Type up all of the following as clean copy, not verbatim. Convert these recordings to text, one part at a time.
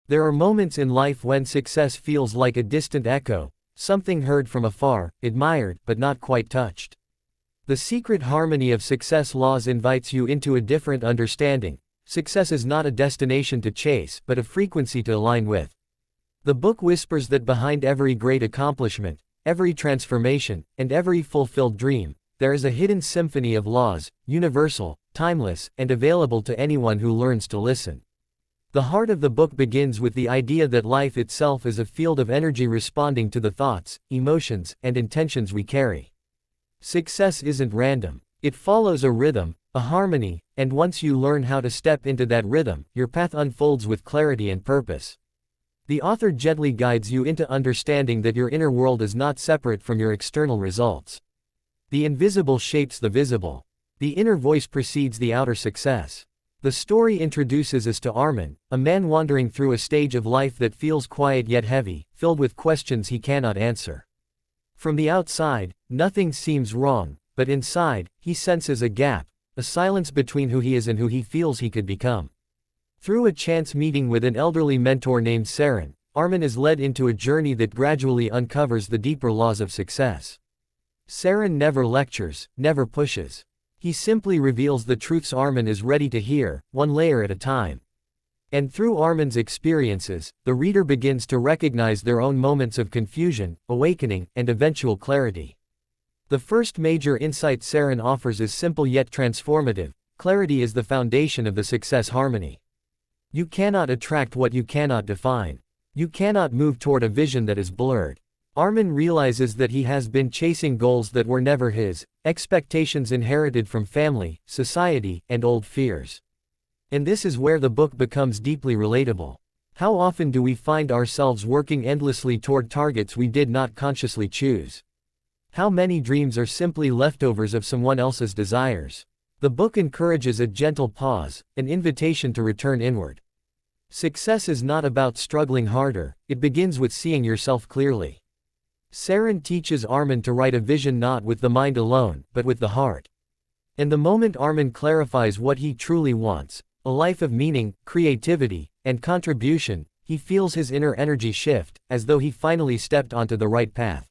There are moments in life when success feels like a distant echo, something heard from afar, admired, but not quite touched. The secret harmony of success laws invites you into a different understanding. Success is not a destination to chase, but a frequency to align with. The book whispers that behind every great accomplishment, every transformation, and every fulfilled dream, there is a hidden symphony of laws, universal, timeless, and available to anyone who learns to listen. The heart of the book begins with the idea that life itself is a field of energy responding to the thoughts, emotions, and intentions we carry. Success isn't random. It follows a rhythm, a harmony, and once you learn how to step into that rhythm, your path unfolds with clarity and purpose. The author gently guides you into understanding that your inner world is not separate from your external results. The invisible shapes the visible. The inner voice precedes the outer success. The story introduces us to Armin, a man wandering through a stage of life that feels quiet yet heavy, filled with questions he cannot answer. From the outside, nothing seems wrong, but inside, he senses a gap, a silence between who he is and who he feels he could become. Through a chance meeting with an elderly mentor named Saren, Armin is led into a journey that gradually uncovers the deeper laws of success. Saren never lectures, never pushes. He simply reveals the truths Armin is ready to hear, one layer at a time. And through Armin's experiences, the reader begins to recognize their own moments of confusion, awakening, and eventual clarity. The first major insight Saren offers is simple yet transformative: clarity is the foundation of the success harmony. You cannot attract what you cannot define. You cannot move toward a vision that is blurred. Armin realizes that he has been chasing goals that were never his, expectations inherited from family, society, and old fears. And this is where the book becomes deeply relatable. How often do we find ourselves working endlessly toward targets we did not consciously choose? How many dreams are simply leftovers of someone else's desires? The book encourages a gentle pause, an invitation to return inward. Success is not about struggling harder, it begins with seeing yourself clearly. Saren teaches Armin to write a vision not with the mind alone, but with the heart. And the moment Armin clarifies what he truly wants, a life of meaning, creativity, and contribution, he feels his inner energy shift, as though he finally stepped onto the right path.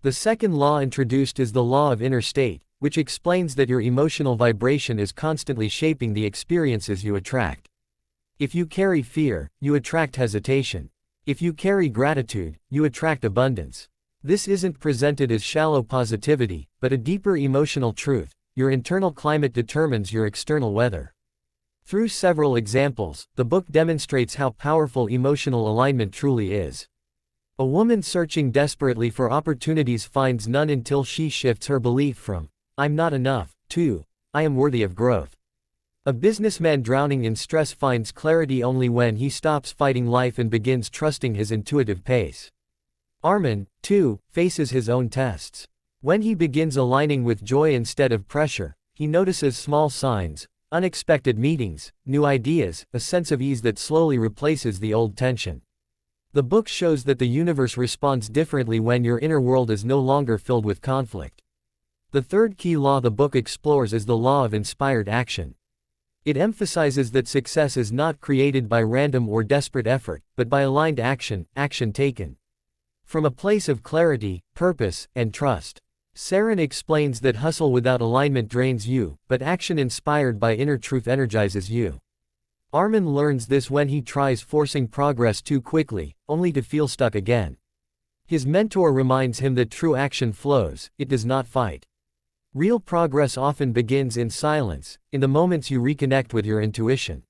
The second law introduced is the law of inner state, which explains that your emotional vibration is constantly shaping the experiences you attract. If you carry fear, you attract hesitation. If you carry gratitude, you attract abundance. This isn't presented as shallow positivity, but a deeper emotional truth: your internal climate determines your external weather. Through several examples, the book demonstrates how powerful emotional alignment truly is. A woman searching desperately for opportunities finds none until she shifts her belief from "I'm not enough" to "I am worthy of growth." A businessman drowning in stress finds clarity only when he stops fighting life and begins trusting his intuitive pace. Armin, too, faces his own tests. When he begins aligning with joy instead of pressure, he notices small signs, unexpected meetings, new ideas, a sense of ease that slowly replaces the old tension. The book shows that the universe responds differently when your inner world is no longer filled with conflict. The third key law the book explores is the law of inspired action. It emphasizes that success is not created by random or desperate effort, but by aligned action, action taken from a place of clarity, purpose, and trust. Saren explains that hustle without alignment drains you, but action inspired by inner truth energizes you. Armin learns this when he tries forcing progress too quickly, only to feel stuck again. His mentor reminds him that true action flows, it does not fight. Real progress often begins in silence, in the moments you reconnect with your intuition.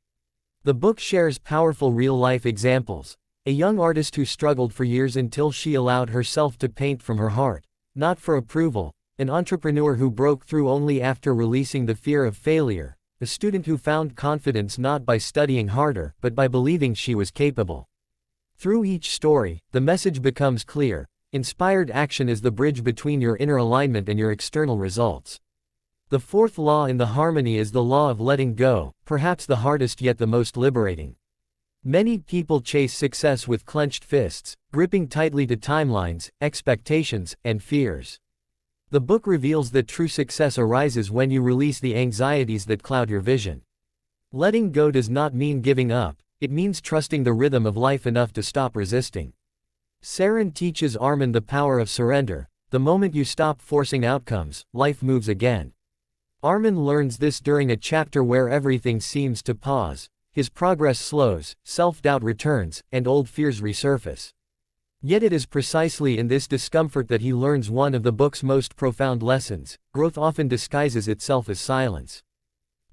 The book shares powerful real-life examples: a young artist who struggled for years until she allowed herself to paint from her heart, not for approval; an entrepreneur who broke through only after releasing the fear of failure; a student who found confidence not by studying harder, but by believing she was capable. Through each story, the message becomes clear: inspired action is the bridge between your inner alignment and your external results. The fourth law in the harmony is the law of letting go, perhaps the hardest yet the most liberating. Many people chase success with clenched fists, gripping tightly to timelines, expectations, and fears. The book reveals that true success arises when you release the anxieties that cloud your vision. Letting go does not mean giving up, It means trusting the rhythm of life enough to stop resisting. Saren teaches Armin the power of surrender. The moment you stop forcing outcomes, life moves again. Armin learns this during a chapter where everything seems to pause. His progress slows, self-doubt returns, and old fears resurface. Yet it is precisely in this discomfort that he learns one of the book's most profound lessons: growth often disguises itself as silence.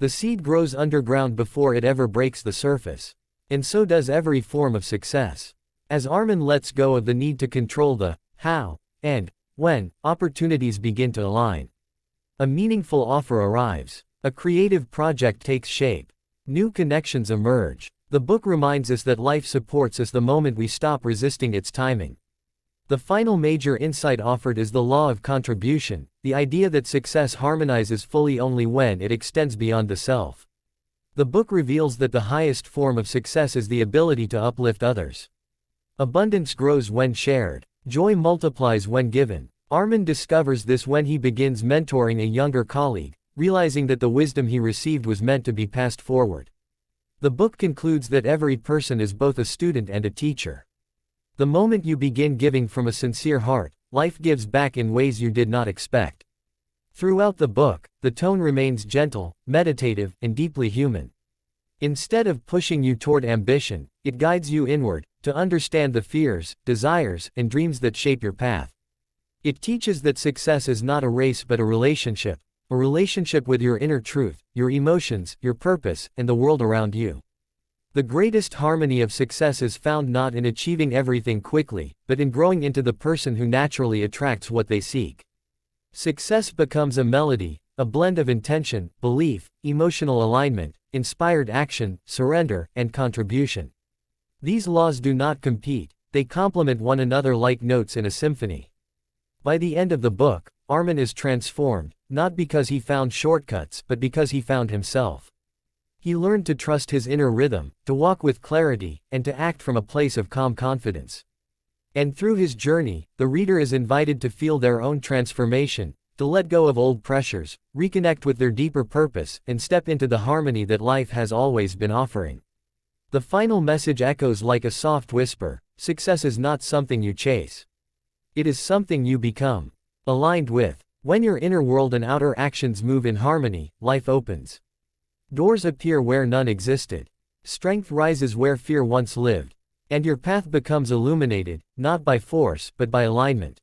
The seed grows underground before it ever breaks the surface. And so does every form of success. As Armin lets go of the need to control the how and when, opportunities begin to align. A meaningful offer arrives. A creative project takes shape. New connections emerge. The book reminds us that life supports us the moment we stop resisting its timing. The final major insight offered is the law of contribution, the idea that success harmonizes fully only when it extends beyond the self. The book reveals that the highest form of success is the ability to uplift others. Abundance grows when shared. Joy multiplies when given. Armin discovers this when he begins mentoring a younger colleague, realizing that the wisdom he received was meant to be passed forward. The book concludes that every person is both a student and a teacher. The moment you begin giving from a sincere heart, life gives back in ways you did not expect. Throughout the book, the tone remains gentle, meditative, and deeply human. Instead of pushing you toward ambition, it guides you inward, to understand the fears, desires, and dreams that shape your path. It teaches that success is not a race but a relationship with your inner truth, your emotions, your purpose, and the world around you. The greatest harmony of success is found not in achieving everything quickly, but in growing into the person who naturally attracts what they seek. Success becomes a melody, a blend of intention, belief, emotional alignment, inspired action, surrender, and contribution. These laws do not compete, they complement one another like notes in a symphony. By the end of the book, Armin is transformed, not because he found shortcuts but because he found himself. He learned to trust his inner rhythm, to walk with clarity, and to act from a place of calm confidence. And through his journey, the reader is invited to feel their own transformation, to let go of old pressures, reconnect with their deeper purpose, and step into the harmony that life has always been offering. The final message echoes like a soft whisper: success is not something you chase. It is something you become. Aligned with. When your inner world and outer actions move in harmony, life opens. Doors appear where none existed. Strength rises where fear once lived. And your path becomes illuminated, not by force but by alignment.